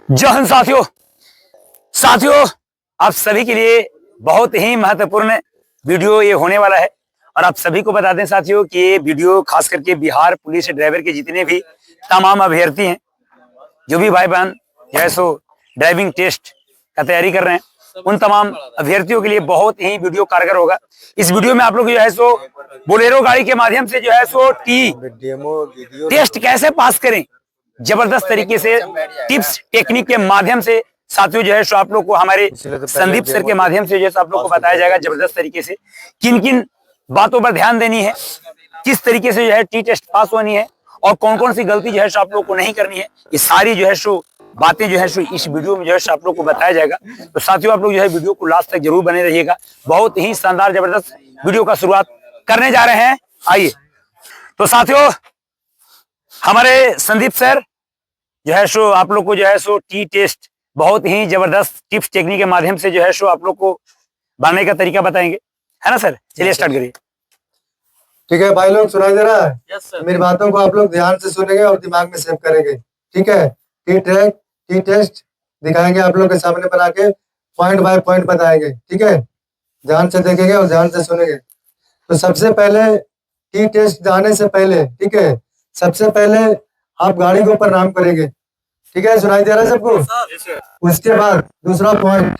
जय हिंद साथियों। आप सभी के लिए बहुत ही महत्वपूर्ण वीडियो ये होने वाला है और आप सभी को बता दें साथियों कि ये वीडियो खास करके बिहार पुलिस ड्राइवर के जितने भी तमाम अभ्यर्थी हैं, जो भी भाई बहन जो है सो ड्राइविंग टेस्ट का तैयारी कर रहे हैं, उन तमाम अभ्यर्थियों के लिए बहुत ही वीडियो कारगर होगा। इस वीडियो में आप लोग जो है सो बोलेरो गाड़ी के माध्यम से जो है सो टेस्ट कैसे पास करें, जबरदस्त तरीके से टिप्स टेक्निक के माध्यम से साथियों जो है सो आप लोग को हमारे संदीप सर के माध्यम से जो है आप लोग को बताया जाएगा जबरदस्त तरीके से किन किन बातों पर ध्यान देनी है, किस तरीके से जो है टी टेस्ट पास होनी है और कौन कौन सी गलती जो है सो आप लोग को नहीं करनी है। ये सारी जो है सो बातें जो है सो इस वीडियो में जो है आप लोग को बताया जाएगा। तो साथियों आप लोग जो है वीडियो को लास्ट तक जरूर बने रहिएगा। बहुत ही शानदार जबरदस्त वीडियो का शुरुआत करने जा रहे हैं। आइए तो साथियों, हमारे संदीप सर जो है सो आप लोग को जो है सो टी टेस्ट बहुत ही जबरदस्त टिप्स टेक्निक के माध्यम से जो है सो आप लोग को बनाने का तरीका बताएंगे, है ना सर? चलिए स्टार्ट करिए। ठीक है भाई लोग, सुनाई दे रहा है? Yes sir. मेरी बातों को आप लोग ध्यान से सुनेंगे और दिमाग में सेव करेंगे। ठीक है, टी ट्रैक टी टेस्ट दिखाएंगे आप लोग के सामने बना के, पॉइंट बाय पॉइंट बताएंगे। ठीक है, ध्यान से देखेंगे और ध्यान से सुनेंगे। तो सबसे पहले टी टेस्ट जाने से पहले, ठीक है, सबसे पहले आप गाड़ी को प्रणाम करेंगे। ठीक है, सुनाई दे रहा है सबको? उसके बाद दूसरा पॉइंट,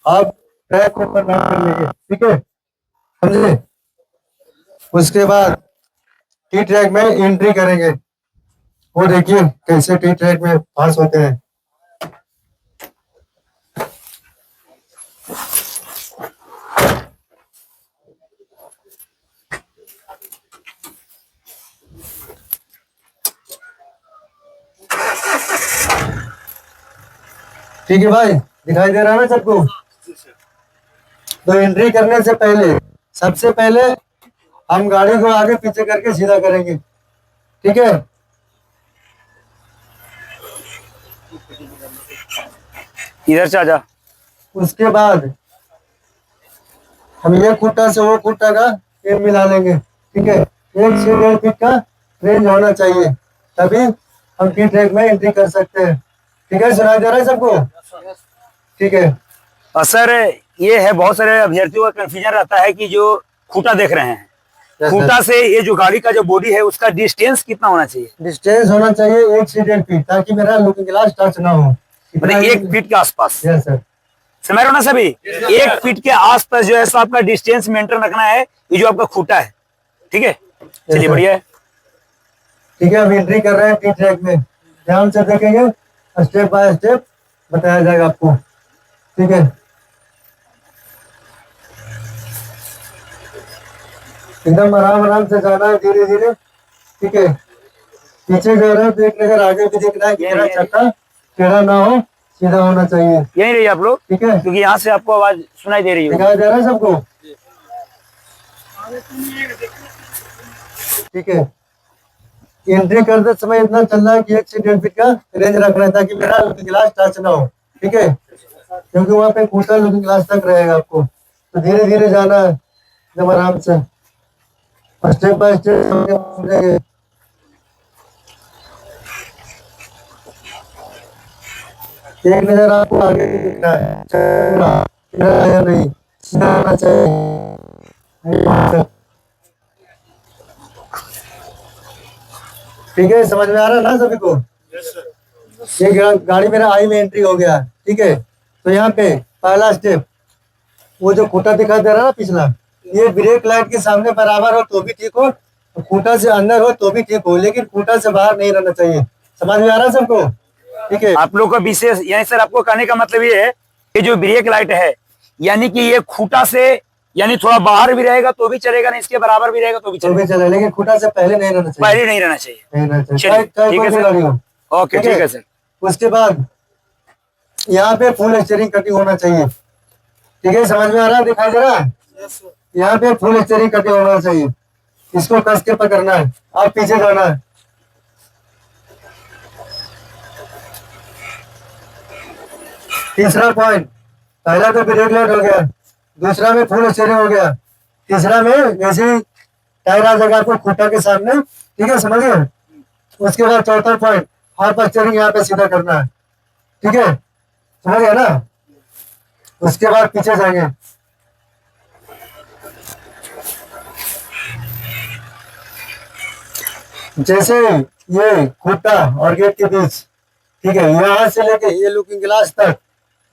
आप ट्रैक को प्रणाम कर लेंगे। ठीक है, समझे? उसके बाद टी ट्रैक में एंट्री करेंगे। वो देखिए कैसे टी ट्रैक में पास होते हैं। ठीक है भाई, दिखाई दे रहा है ना सबको? तो एंट्री करने से पहले सबसे पहले हम गाड़ी को आगे पीछे करके सीधा करेंगे। ठीक है, इधर से आजा। उसके बाद हम ये खुट्टा से वो खुट्टा का ये मिला लेंगे। ठीक है, 1 से 1.5 फीट का रेंज होना चाहिए, तभी हम टी ट्रैक में एंट्री कर सकते हैं। ठीक है, सुनाई दे रहा है सबको? ठीक है। और सर ये है, बहुत सारे अभ्यर्थियों का कंफ्यूजन रहता है कि जो खूंटा देख रहे हैं, खूंटा से ये जो गाड़ी का जो बॉडी है उसका डिस्टेंस कितना होना चाहिए? डिस्टेंस होना चाहिए 1 से 1.5 फीट, ताकि मेरा लुकिंग ग्लास टच ना हो। मतलब 1 फीट के आसपास? Yes sir. समझ रहे हो ना सभी? 1 फीट के आसपास जो है सो आपका डिस्टेंस मेंटेन रखना है। ये जो आपका खूंटा है, ठीक है, चलिए बढ़िया है। ठीक है, हम एंट्री कर रहे हैं टी ट्रैक में, ध्यान से देखेंगे, स्टेप बाय स्टेप बताया जाएगा आपको। ठीक है, एकदम आराम आराम से जाना है, धीरे धीरे। ठीक है, पीछे जा रहे हो तो एक नजर आगे भी देखना है कि मेरा चक्का टेढ़ा ना हो, सीधा होना चाहिए। यहीं रहिए आप लोग, ठीक है, क्योंकि यहाँ से आपको आवाज सुनाई दे रही है। दिखाई दे रहा है सबको? ठीक है, एंट्री करते समय इतना चलना है कि 1 से 1.5 फीट का रेंज रखना है, ताकि मेरा लुकिंग ग्लास टच ना हो। ठीक है, क्योंकि वहाँ पे खूंटा लुकिंग ग्लास तक रहेगा आपको। तो धीरे धीरे जाना है, एकदम आराम से, स्टेप बाय स्टेप। एक नजर आपको आगे भी दिखना है या नहीं, सीधा आना चाहिए। ठीक है, समझ में आ रहा है ना सभी को? ये गाड़ी मेरा आई में एंट्री हो गया। ठीक है, तो यहाँ पे पहला स्टेप, वो जो खूंटा दिखाई दे रहा है ना पिछला, ये ब्रेक लाइट के सामने बराबर हो तो भी ठीक हो, खूंटा से अंदर हो तो भी ठीक हो, लेकिन खूंटा से बाहर नहीं रहना चाहिए। समझ में आ रहा है सबको? ठीक है, आप लोग का विशेष यानी सर आपको कहने का मतलब ये है कि जो ब्रेक लाइट है यानी कि ये खूंटा से यानी थोड़ा बाहर भी रहेगा तो भी चलेगा, नहीं इसके बराबर भी रहेगा तो भी चलेगा, लेकिन खूंटा से पहले नहीं रहना चाहिए। पहले नहीं रहना चाहिए। चलिए, ठीक है सर। ओके, ठीक है सर। उसके बाद यहाँ पे फुल स्टीयरिंग कटिंग होना चाहिए। ठीक है, समझ में आ रहा है? दिखाई दे रहा है? यहाँ पे फुल स्टीयरिंग कटिंग होना चाहिए, इसको कस के पकड़ना है, आप पीछे जाना है। तीसरा पॉइंट, पहला तो ब्रेक लाइट हो गया, दूसरा में फुल स्टीयरिंग हो गया, तीसरा में जैसे टायर आ जाएगा आपको खूंटा के सामने। ठीक है, समझिए? उसके बाद चौथा पॉइंट, हाफ स्टीयरिंग यहाँ पे सीधा करना है। ठीक है, समझ गया ना। उसके बाद पीछे जाएंगे, जैसे ये खूंटा और गेट के बीच, ठीक है, यहाँ से लेके ये लुकिंग ग्लास तक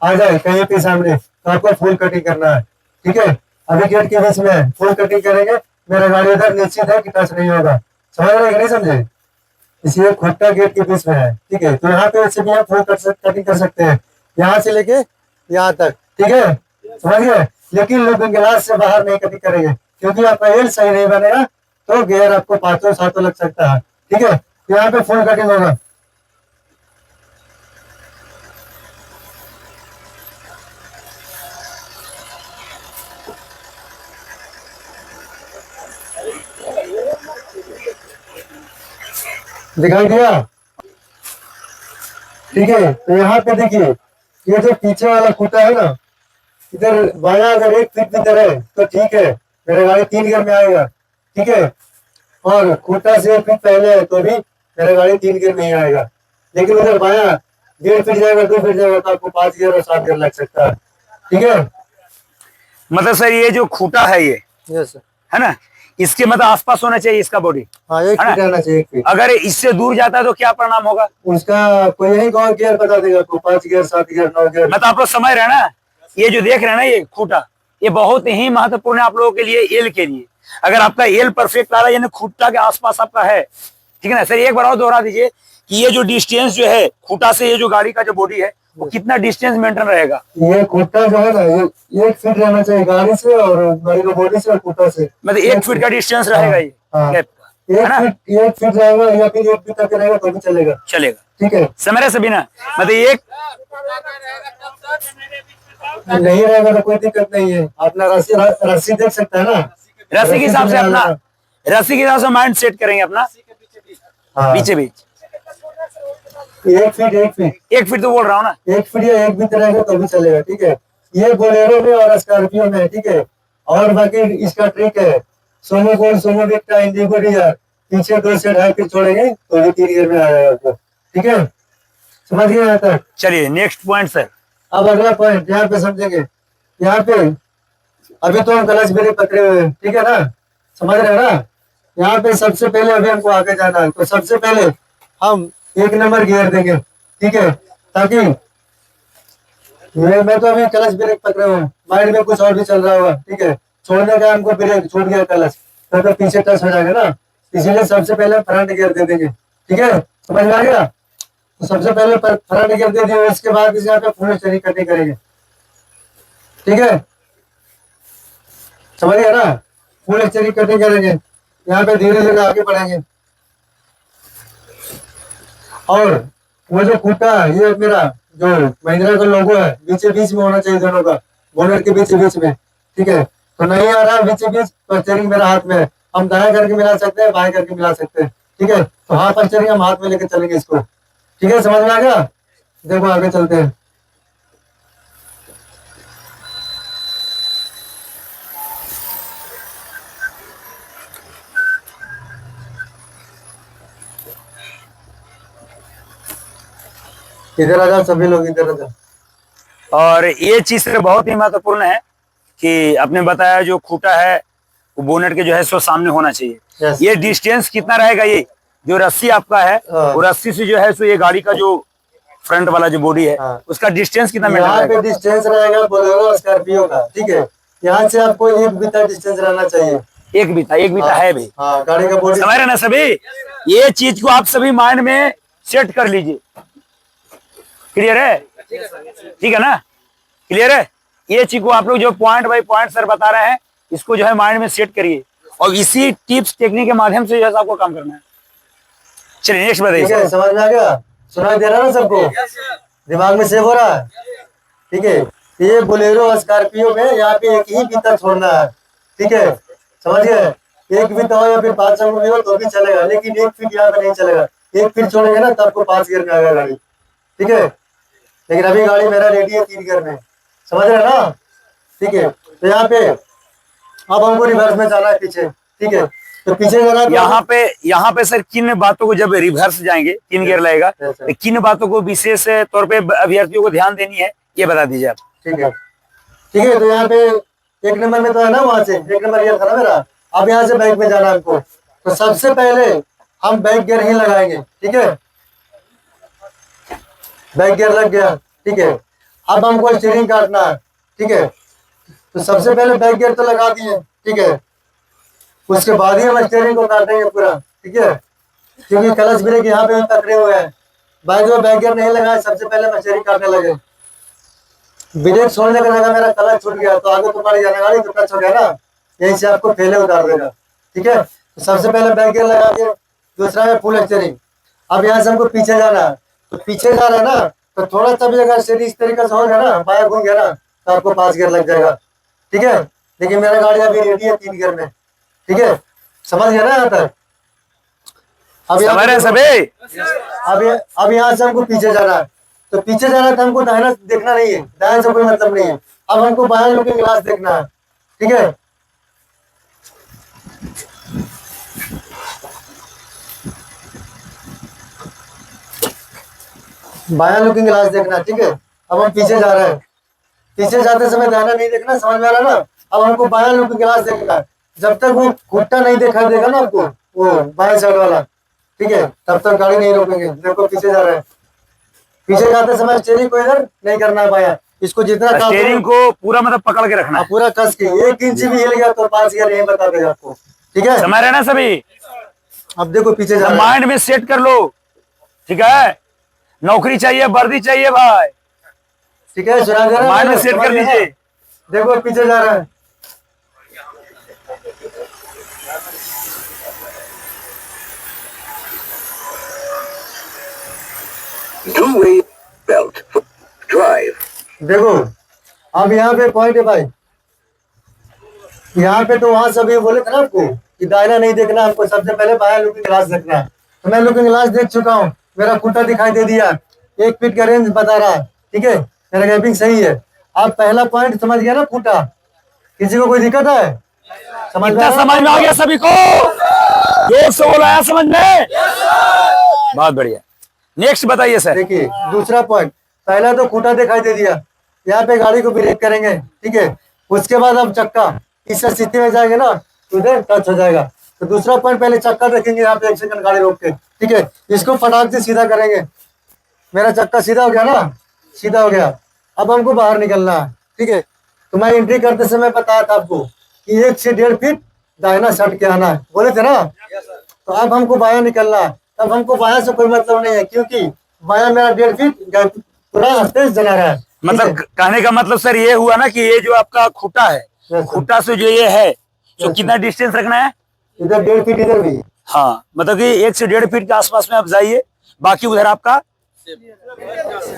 आ जाए कहीं पे सामने, तो आपको फुल कटिंग करना है। ठीक है, अभी गेट के बीच में फुल कटिंग करेंगे, मेरा गाड़ी इधर निश्चित है कि टच नहीं होगा। समझ रहे हैं कि नहीं समझे? इसलिए खूंटा गेट के बीच में है। ठीक है, तो यहाँ पे ऐसे भी आप फुल कटिंग कर सकते हैं, यहाँ से लेके यहाँ तक। ठीक है, समझ गए। लेकिन लुकिंग ग्लास से बाहर नहीं कटिंग करेंगे, क्योंकि आपका एल सही नहीं बनेगा, तो गियर आपको 500-700 लग सकता है। ठीक है, तो यहाँ पे फुल कटिंग होगा। दिखाई दिया? ठीक है, तो यहाँ पे देखिए, ये जो पीछे वाला खूंटा है ना, इधर बाया अगर 1 फीट इधर है तो ठीक है, मेरा गाड़ी 3 गियर में आएगा। ठीक है, और खूंटा से 1 फीट पहले है तो भी मेरा गाड़ी 3 गियर में ही आएगा। लेकिन उधर बाया 1.5 फीट जाएगा, 2 फीट जाएगा, तो आपको 5 गियर और 7 गियर लग सकता है। ठीक है, मतलब सर ये जो खूंटा है ये, यस सर, है ना, इसके मतलब आसपास होना चाहिए इसका बॉडी। हाँ 1 है ना? फीट रहना चाहिए, 1 फीट। अगर इससे दूर जाता है तो क्या परिणाम होगा? उसका कोई यही कौन गियर बता देगा आपको, 5 गियर, 7 गियर, 9 गियर। मतलब आप लोग समझ रहे हैं ना, ये जो देख रहे हैं ना ये खूंटा, ये बहुत ही महत्वपूर्ण है आप लोगों के लिए, एल के लिए। अगर आपका एल परफेक्ट आ रहा है, यानी खूंटा के आसपास आपका है, ठीक है ना सर। एक बार और दोहरा दीजिए कि ये जो डिस्टेंस जो है खूंटा से, ये जो गाड़ी का जो बॉडी है वो कितना डिस्टेंस मेंटेन रहेगा? ये खूंटा जो है ना, ये 1 फीट रहना चाहिए गाड़ी से, और गाड़ी का बॉडी से और खूंटा से। मतलब 1 फीट का डिस्टेंस रहेगा ये हाँ, गैप का, है ना? 1 फीट रहेगा, या फिर 1 फीट तक रहेगा तो भी चलेगा। चलेगा, ठीक है, समझ रहे सभी ना। मतलब एक नहीं रहेगा तो कोई दिक्कत नहीं है, अपना रस्सी रस्सी देख सकता है ना, रस्सी के हिसाब से अपना, रस्सी के हिसाब से माइंड सेट करेंगे अपना, हाँ, बीचे बीच 1 फीट 1 फीट 1 फीट तो बोल रहा हूँ ना। 1 फीट या 1 फीट रहेगा तो भी चलेगा। ठीक है, ये बोलेरो में और स्कॉर्पियो में है। ठीक है, और बाकी इसका ट्रिक है, सोनो गोल्ड, सोनो विक्टा, इंडिगो डिजायर, पीछे 2 से 2.5 फीट छोड़ेंगे तो भी 3 गियर में आ जाएगा आपको। ठीक है, समझ गए यहाँ तक? चलिए नेक्स्ट पॉइंट सर। अब अगला पॉइंट यहाँ पे समझेंगे। यहाँ पे अभी तो हम क्लच ब्रेक पकड़े हुए हैं, ठीक है ना, समझ रहे हैं ना। यहाँ पे सबसे पहले अभी हमको आगे जाना है, तो सबसे पहले हम 1 नंबर गियर देंगे। ठीक है, ताकि मैं तो अभी क्लच ब्रेक पकड़े हुए हैं, माइंड में कुछ और भी चल रहा होगा। ठीक है, छोड़ने का हमको ब्रेक छूट गया क्लच, तो पीछे टच हो जाएगा ना, इसीलिए सबसे पहले फ्रंट गियर दे देंगे। ठीक है, समझ में आ गया? तो सबसे पहले फ्रंट गियर दे दिए, उसके बाद इस यहाँ पे फुल स्टीयरिंग कटिंग करेंगे। ठीक है, समझ गया ना, फुल स्टीयरिंग कटिंग करेंगे। यहाँ पे धीरे धीरे आगे बढ़ेंगे, और वो जो खूंटा है, ये मेरा जो महिंद्रा का लोगो है, बीचे बीच में होना चाहिए दोनों का, बोनट के बीच बीच में। ठीक है, तो नहीं आ रहा है बीच बीच, तो स्टीयरिंग मेरा हाथ में है, हम दाएं करके मिला सकते हैं, बाएं करके मिला सकते हैं। ठीक है, तो हाथ स्टीयरिंग हम हाथ में लेके चलेंगे इसको। ठीक है, समझ में आ गया? देखो आगे चलते हैं। इधर आ जाओ सभी लोग, इधर आ जाओ। और ये चीज से बहुत ही महत्वपूर्ण है कि आपने बताया जो खूंटा है वो बोनेट के जो है सो सामने होना चाहिए। Yes. ये डिस्टेंस कितना रहेगा? ये जो रस्सी आपका है हाँ। वो रस्सी से जो है सो ये गाड़ी का जो फ्रंट वाला जो बॉडी है हाँ। उसका डिस्टेंस कितना मेंटेन यहाँ पे रहेगा? डिस्टेंस रहेगा बोलेरो स्कॉर्पियो का। ठीक है, यहाँ से आपको 1 मीटर डिस्टेंस रहना चाहिए। एक बीता है भाई, हाँ, गाड़ी का बॉडी। समझ रहे ना सभी? ये चीज को आप सभी माइंड में सेट कर लीजिए। क्लियर है? ठीक है ना, क्लियर है? ये चीज को आप लोग जो पॉइंट बाय पॉइंट सर बता रहे हैं, इसको जो है माइंड में सेट करिए, और इसी टिप्स टेक्निक के माध्यम से जो है आपको काम करना है। चलिए नेक्स्ट ठीक बताइए। है, समझ में आ गया? सुनाई दे रहा है ना सबको? दिमाग में सेव हो रहा है? ठीक है, ये बोलेरो स्कॉर्पियो में यहाँ पे एक ही बीता छोड़ना है। ठीक है, समझ गए? 1 बीता हो या फिर 5 अंगुल हो तो भी चलेगा, लेकिन 1 फीट यहाँ पे नहीं चलेगा। 1 फीट छोड़ेंगे ना, तो आपको 5 गियर में आएगा गाड़ी। ठीक है, लेकिन अभी गाड़ी मेरा रेडी है 3 गियर में, समझ रहे ना? ठीक है, तो यहाँ पे अब हमको रिवर्स में जाना है पीछे। ठीक है, तो पीछे जा रहा है तो यहाँ पे सर किन बातों को, जब रिवर्स जाएंगे 3 गियर लगेगा, तो किन बातों को विशेष तौर पे अभ्यर्थियों को ध्यान देनी है, ये बता दीजिए आप। ठीक है, ठीक है। तो यहाँ पे 1 नंबर में तो है ना, वहां से 1 नंबर गियर था ना मेरा। अब यहाँ से बैक में जाना हमको, तो सबसे पहले हम बैक गियर ही लगाएंगे। ठीक है, बैक गियर लग गया। ठीक है, अब हमको स्टीयरिंग काटना है। ठीक है, तो सबसे पहले बैक गियर तो लगा दिए। ठीक है, उसके बाद ही हम स्टीयरिंग को काटेंगे पूरा। ठीक है, क्योंकि क्लच ब्रेक यहाँ पे भी पकड़े हुए हैं। भाई जो बैक गियर नहीं लगाए, सबसे पहले हम स्टीयरिंग काटने लगे। ब्रेक छोड़ने का जगह मेरा क्लच छूट गया, तो आगे तो पड़ जाने वाली, तो टच हो गया ना, यहीं से आपको पहले उतार देगा। ठीक है, तो सबसे पहले बैक गियर लगा के, दूसरा है फुल स्टीयरिंग। अब यहाँ से हमको पीछे जाना है, तो पीछे जा रहा है ना, तो थोड़ा सा भी अगर स्टीयरिंग इस तरीके से हो गया ना, बाया घूम गया ना, तो आपको 5 गियर लग जाएगा। ठीक है, लेकिन मेरा गाड़ी अभी रेडी है 3 गियर में। ठीक है, समझ गया ना यहाँ तक? अब समझ रहे हैं सभी? अब यहाँ से हमको पीछे जाना है, तो पीछे जाना है तो हमको दाहिना देखना नहीं है, दाहिने से कोई मतलब नहीं है। अब हमको बाएं लुकिंग ग्लास देखना है। ठीक है, बाया लुकिंग ग्लास देखना। ठीक है, अब हम पीछे जा रहे हैं, पीछे जाते समय दाहिना नहीं देखना, समझ में आ रहा ना? अब हमको बाया लुकिंग ग्लास देखना है। जब तक वो खुट्टा नहीं दिखा देगा ना आपको, वो बाएं साइड वाला, ठीक है, तब तक गाड़ी नहीं रोकेंगे। देखो पीछे जा रहे हैं, पीछे जाते समय स्टीयरिंग को इधर नहीं करना है बाया, इसको जितना स्टीयरिंग को पूरा मतलब पकड़ के रखना है, पूरा कस के। 1 इंच भी हिल गया तो 5 गियर नहीं बता देगा आपको। ठीक है, समझ रहे ना सभी? अब देखो पीछे जा रहे हैं, माइंड में सेट कर लो। ठीक है, नौकरी चाहिए, वर्दी चाहिए भाई। ठीक है, सुना दे रहा है, माइंड में सेट कर लीजिए। देखो पीछे जा रहा है, Two-way belt drive. देखो अब यहाँ पे पॉइंट है भाई। यहाँ पे तो वहां सभी बोले थे ना आपको कि दाहिना नहीं देखना, हमको सबसे पहले बाया लुकिंग ग्लास देखना है। तो मैं लुकिंग ग्लास देख चुका हूँ, मेरा खुट्टा दिखाई दे दिया, 1 फीट का रेंज बता रहा है। ठीक है, मेरा गैपिंग सही है। आप पहला पॉइंट समझ गया ना, खुट्टा। किसी को कोई दिक्कत है? समझ में आ गया सभी को? जोर से बोला है, समझ में? बहुत बढ़िया। नेक्स्ट बताइए सर। देखिए दूसरा पॉइंट, पहला तो खूंटा दिखाई दे दिया, यहाँ पे गाड़ी को ब्रेक करेंगे। ठीक है, उसके बाद हम चक्का इस स्थिति में जाएंगे ना, तो इधर टच हो जाएगा। तो दूसरा पॉइंट, पहले चक्का देखेंगे यहाँ पे 1 सेकंड गाड़ी रोक के। ठीक है, इसको फटाक से सीधा करेंगे। मेरा चक्का सीधा हो गया ना, सीधा हो गया। अब हमको बाहर निकलना है। ठीक है, तो मैं एंट्री करते समय बताया था आपको कि 1 से 1.5 फीट दाहिना सट के आना है, बोले थे ना। तो अब हमको बाया निकलना है। तब हमको बाया से कोई मतलब नहीं है, क्योंकि बाया मेरा 1.5 फीट पूरा तेज चला रहा है। मतलब कहने का मतलब सर ये हुआ ना कि ये जो आपका खूंटा है, खूंटा से जो ये है, तो कितना डिस्टेंस रखना है? इधर 1.5 फीट, इधर भी। हाँ, मतलब कि 1 से 1.5 फीट के आसपास में आप जाइए, बाकी उधर आपका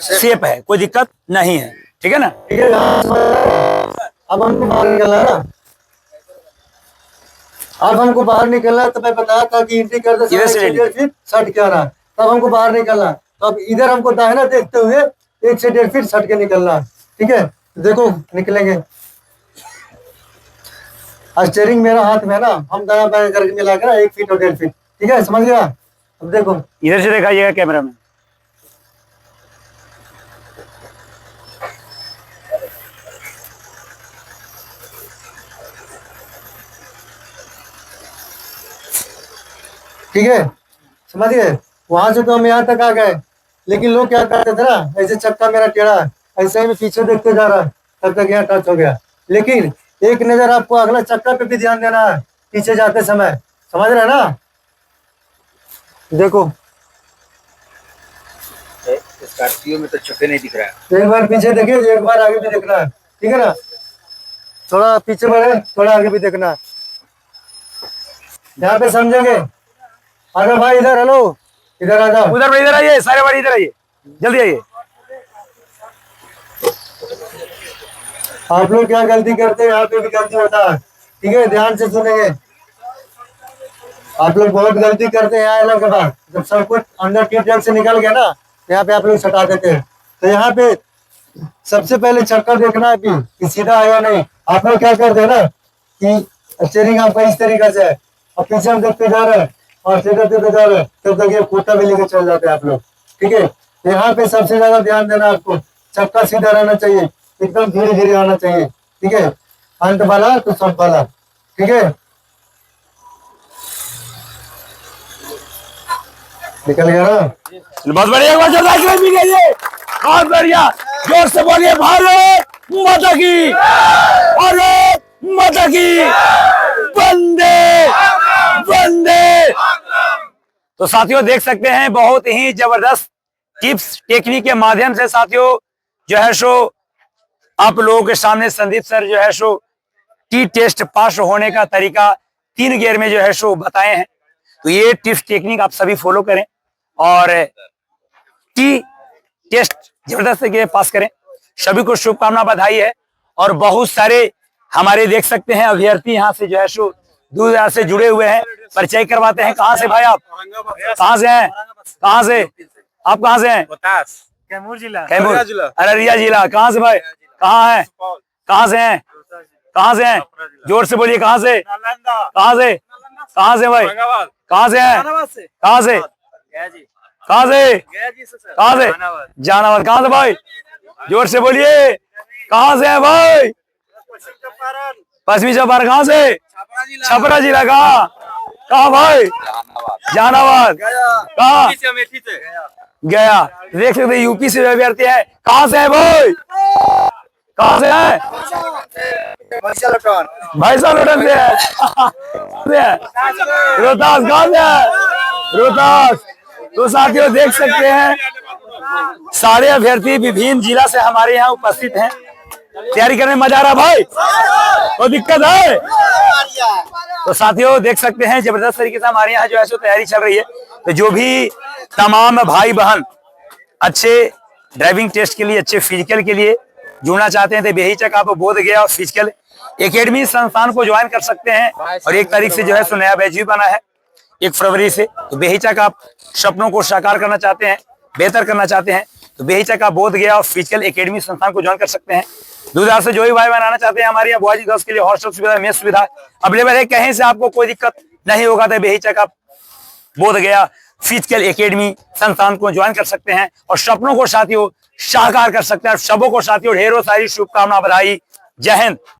सेफ है, कोई दिक्कत नहीं है। ठीक है ना? ठीक है, अब हमको बाहर निकलना है ना। अब हमको बाहर निकलना है, तो मैं बताया था कि एंट्री करते समय 1.5 फीट सट के आना, तब हमको बाहर निकलना। तो अब इधर हमको दाहिना देखते हुए 1 से 1.5 फीट सट के निकलना। ठीक है, देखो निकलेंगे। स्टीयरिंग मेरा हाथ में है ना, हम दाया बाया करके मिला कर 1 फीट और 1.5 फीट। ठीक है, समझ गया? अब देखो इधर से दिखाइएगा कैमरा में। ठीक है, समझ गए? वहां से तो हम यहाँ तक आ गए, लेकिन लोग क्या करते थे ना, ऐसे चक्का मेरा टेढ़ा है, ऐसे ही मैं पीछे देखते जा रहा, तब तक यहाँ टच हो गया। लेकिन एक नजर आपको अगला चक्का पे भी ध्यान देना है पीछे जाते समय, समझ रहे हैं ना? देखो स्कॉर्पियो में तो चक्के नहीं दिख रहा है। एक बार पीछे देखिए, एक बार आगे भी देखना है। ठीक है ना? थोड़ा पीछे बढ़े, थोड़ा आगे भी देखना है। यहाँ पे समझेंगे। अरे भाई इधर, हेलो इधर आ जाओ। उधर इधर आइए, सारे बारी इधर आइए, जल्दी आइए। आप लोग क्या गलती करते हैं, यहाँ पे भी गलती होता है। ठीक है, ध्यान से सुनेंगे। आप लोग बहुत गलती करते हैं यहाँ के बाद, जब सब कुछ अंदर की ट्रैक से निकल गया ना, यहाँ पे आप लोग सटा देते हैं। तो यहाँ पे सबसे पहले चक्कर देखना है कि सीधा है या नहीं। आप लोग क्या करते हैं ना कि स्टीयरिंग आपका इस तरीके से है, और पीछे हम देखते जा रहे हैं और सीधा देते जा रहे हैं, तब तक ये कोटा भी लेके चल जाते हैं आप लोग। ठीक है, यहाँ पे सबसे ज्यादा ध्यान देना आपको, चक्का सीधा रहना चाहिए, एकदम धीरे धीरे आना चाहिए। ठीक है, अंत वाला तो सब वाला। ठीक है, निकल गया ना। बहुत बढ़िया, बहुत बढ़िया, जोर से बोलिए भारत माता की, भारत माता की, वंदे वंदे। तो साथियों देख सकते हैं बहुत ही जबरदस्त टिप्स टेक्निक के माध्यम से साथियों जो है सो आप लोगों के सामने संदीप सर जो है सो टी टेस्ट पास होने का तरीका 3 गियर में जो है सो बताए हैं। तो ये टिप्स टेक्निक आप सभी फॉलो करें और टी टेस्ट जबरदस्त के पास करें। सभी को शुभकामना, बधाई है। और बहुत सारे हमारे देख सकते हैं अभ्यर्थी यहाँ से जो है सो दूर दराज से जुड़े हुए हैं। परिचय करवाते हैं। कहाँ से भाई आप? कहाँ से हैं? कहाँ से आप? कहाँ से हैं? कैमूर जिला। कैमूर, अररिया जिला। कहाँ से भाई? कहाँ है? कहाँ से हैं? कहाँ से हैं? जोर से बोलिए, कहाँ से? कहाँ से? कहाँ से भाई? कहाँ से हैं? कहाँ से? कहाँ से? कहाँ से? जहानाबाद। कहाँ से भाई? जोर से बोलिए, कहाँ से हैं भाई? पश्चिमी चंपारण। कहाँ से? छपरा जिला। कहाँ? कहाँ भाई? जहानाबाद। कहाँ? गया। देख सकते हैं यूपी से अभ्यर्थी है। कहाँ से है भाई? कहाँ से है? भैंसा लोटन से है। रोहतास। कहाँ से है? रोहतास। तो साथियों देख सकते हैं सारे अभ्यर्थी विभिन्न जिला से हमारे यहाँ उपस्थित हैं। तैयारी करने में मजा आ रहा भाई? तो दिक्कत है? तो साथियों देख सकते हैं जबरदस्त तरीके से हमारे यहाँ जो है सो तैयारी चल रही है। तो जो भी तमाम भाई बहन अच्छे ड्राइविंग टेस्ट के लिए, अच्छे फिजिकल के लिए जुड़ना चाहते हैं तो बेहिचक आप बोधगया फिजिकल एकेडमी संस्थान को ज्वाइन कर सकते हैं। और 1 तारीख से जो है सो नया बैच भी बना है 1 फरवरी से। तो बेहिचक आप सपनों को साकार करना चाहते हैं, बेहतर करना चाहते हैं तो बेहिचक आप बोधगया और फिजिकल एकेडमी संस्थान को ज्वाइन कर सकते हैं। दूरदराज से जो भी भाई बहन आना चाहते हैं हमारे यहाँ बॉयज गर्ल्स के लिए हॉस्टल सुविधा, मेस सुविधा अवेलेबल है। कहीं से आपको कोई दिक्कत नहीं होगा तो बेहिचक आप बोधगया फिजिकल एकेडमी संस्थान को ज्वाइन कर सकते हैं और सपनों को साथियों साकार कर सकते हैं। सबों को साथियों ढेरों सारी शुभकामना, बधाई। जय हिंद।